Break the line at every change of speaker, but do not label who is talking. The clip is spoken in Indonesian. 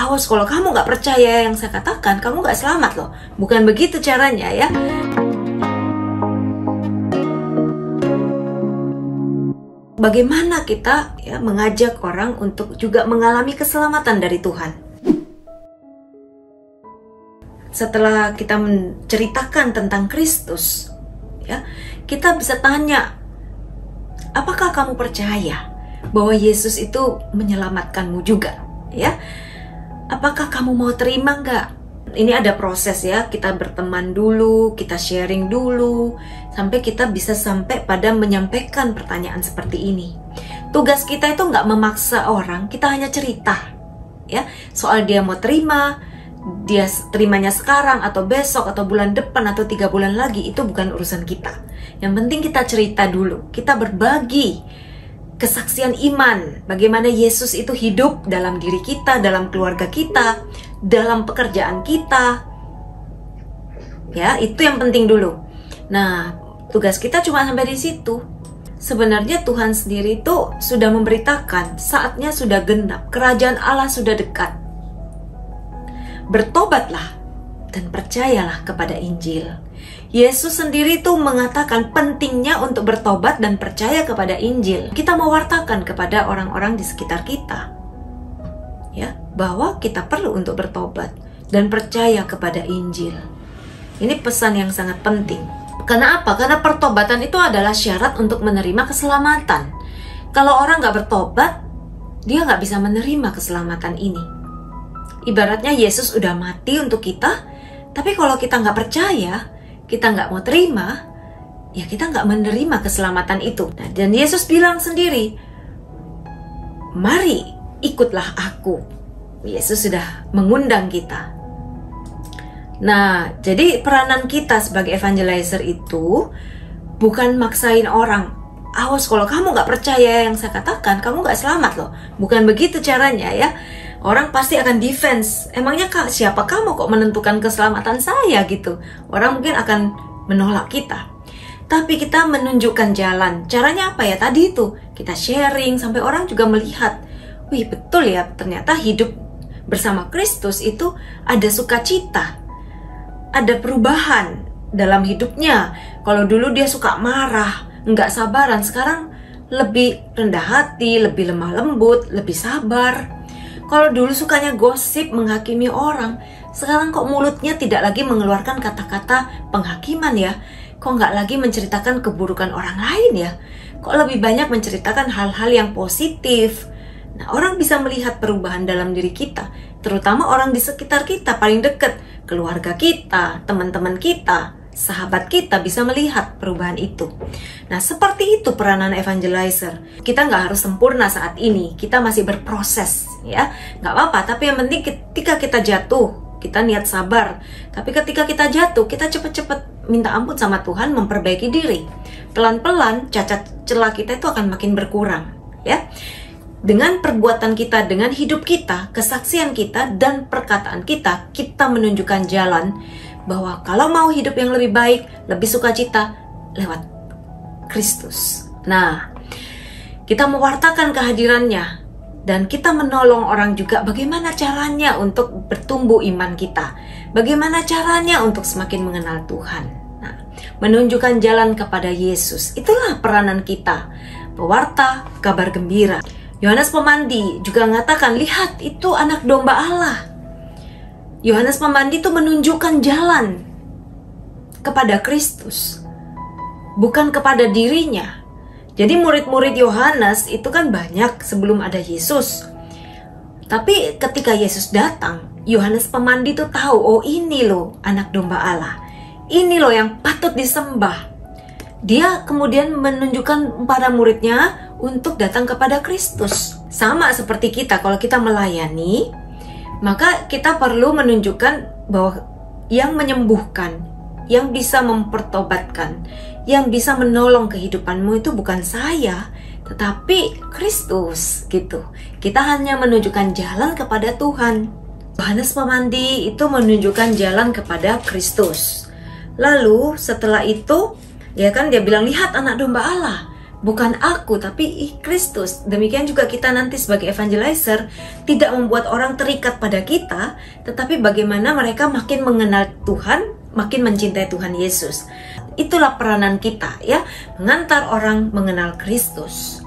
awas kalau kamu nggak percaya yang saya katakan, kamu nggak selamat loh. Bukan begitu caranya ya. Bagaimana kita ya mengajak orang untuk juga mengalami keselamatan dari Tuhan. Setelah kita menceritakan tentang Kristus, ya, kita bisa tanya, apakah kamu percaya bahwa Yesus itu menyelamatkanmu juga? Ya, apakah kamu mau terima nggak? Ini ada proses ya, kita berteman dulu, kita sharing dulu, sampai kita bisa sampai pada menyampaikan pertanyaan seperti ini. Tugas kita itu nggak memaksa orang, kita hanya cerita ya, soal dia mau terima, dia terimanya sekarang atau besok atau bulan depan atau 3 bulan lagi, itu bukan urusan kita. Yang penting kita cerita dulu, kita berbagi kesaksian iman, bagaimana Yesus itu hidup dalam diri kita, dalam keluarga kita, dalam pekerjaan kita. Ya, itu yang penting dulu. Nah, tugas kita cuma sampai di situ. Sebenarnya Tuhan sendiri itu sudah memberitakan, saatnya sudah genap, kerajaan Allah sudah dekat. Bertobatlah dan percayalah kepada Injil. Yesus sendiri tuh mengatakan pentingnya untuk bertobat dan percaya kepada Injil. Kita mewartakan kepada orang-orang di sekitar kita, ya, bahwa kita perlu untuk bertobat dan percaya kepada Injil. Ini pesan yang sangat penting. Karena apa? Karena pertobatan itu adalah syarat untuk menerima keselamatan. Kalau orang nggak bertobat, dia nggak bisa menerima keselamatan ini. Ibaratnya Yesus udah mati untuk kita, tapi kalau kita nggak percaya, kita nggak mau terima, ya kita nggak menerima keselamatan itu. Nah, dan Yesus bilang sendiri, mari ikutlah aku. Yesus sudah mengundang kita. Nah, jadi peranan kita sebagai evangelizer itu bukan maksain orang, awas kalau kamu nggak percaya yang saya katakan, kamu nggak selamat loh. Bukan begitu caranya ya. Orang pasti akan defense. Emangnya siapa kamu kok menentukan keselamatan saya gitu? Orang mungkin akan menolak kita. Tapi kita menunjukkan jalan. Caranya apa ya? Tadi itu kita sharing sampai orang juga melihat, wih betul ya, ternyata hidup bersama Kristus itu ada sukacita, ada perubahan dalam hidupnya. Kalau dulu dia suka marah, nggak sabaran, sekarang lebih rendah hati, lebih lemah lembut, lebih sabar. Kalau dulu sukanya gosip, menghakimi orang, sekarang kok mulutnya tidak lagi mengeluarkan kata-kata penghakiman ya? Kok nggak lagi menceritakan keburukan orang lain ya? Kok lebih banyak menceritakan hal-hal yang positif? Nah, orang bisa melihat perubahan dalam diri kita, terutama orang di sekitar kita, paling dekat, keluarga kita, teman-teman kita, sahabat kita bisa melihat perubahan itu. Nah, seperti itu peranan evangelizer. Kita nggak harus sempurna saat ini, kita masih berproses ya, nggak apa-apa. Tapi yang penting ketika kita jatuh, kita niat sabar. Tapi ketika kita jatuh, kita cepet-cepet minta ampun sama Tuhan, memperbaiki diri. Pelan-pelan cacat celah kita itu akan makin berkurang ya. Dengan perbuatan kita, dengan hidup kita, kesaksian kita, dan perkataan kita, kita menunjukkan jalan bahwa kalau mau hidup yang lebih baik, lebih sukacita lewat Kristus. Nah, kita mewartakan kehadirannya dan kita menolong orang juga bagaimana caranya untuk bertumbuh iman kita. Bagaimana caranya untuk semakin mengenal Tuhan. Nah, menunjukkan jalan kepada Yesus. Itulah peranan kita, pewarta kabar gembira. Yohanes Pemandi juga mengatakan, lihat itu anak domba Allah. Yohanes Pemandi itu menunjukkan jalan kepada Kristus, bukan kepada dirinya. Jadi murid-murid Yohanes itu kan banyak sebelum ada Yesus. Tapi ketika Yesus datang, Yohanes Pemandi itu tahu, oh ini loh anak domba Allah. Ini loh yang patut disembah. Dia kemudian menunjukkan para muridnya untuk datang kepada Kristus. Sama seperti kita, kalau kita melayani, maka kita perlu menunjukkan bahwa yang menyembuhkan, yang bisa mempertobatkan, yang bisa menolong kehidupanmu itu bukan saya, tetapi Kristus gitu. Kita hanya menunjukkan jalan kepada Tuhan. Yohanes Pemandi itu menunjukkan jalan kepada Kristus. Lalu setelah itu, ya kan dia bilang, lihat anak domba Allah. bukan aku tapi Kristus. Demikian juga kita nanti sebagai evangelizer tidak membuat orang terikat pada kita, tetapi bagaimana mereka makin mengenal Tuhan, makin mencintai Tuhan Yesus. Itulah peranan kita ya, mengantar orang mengenal Kristus.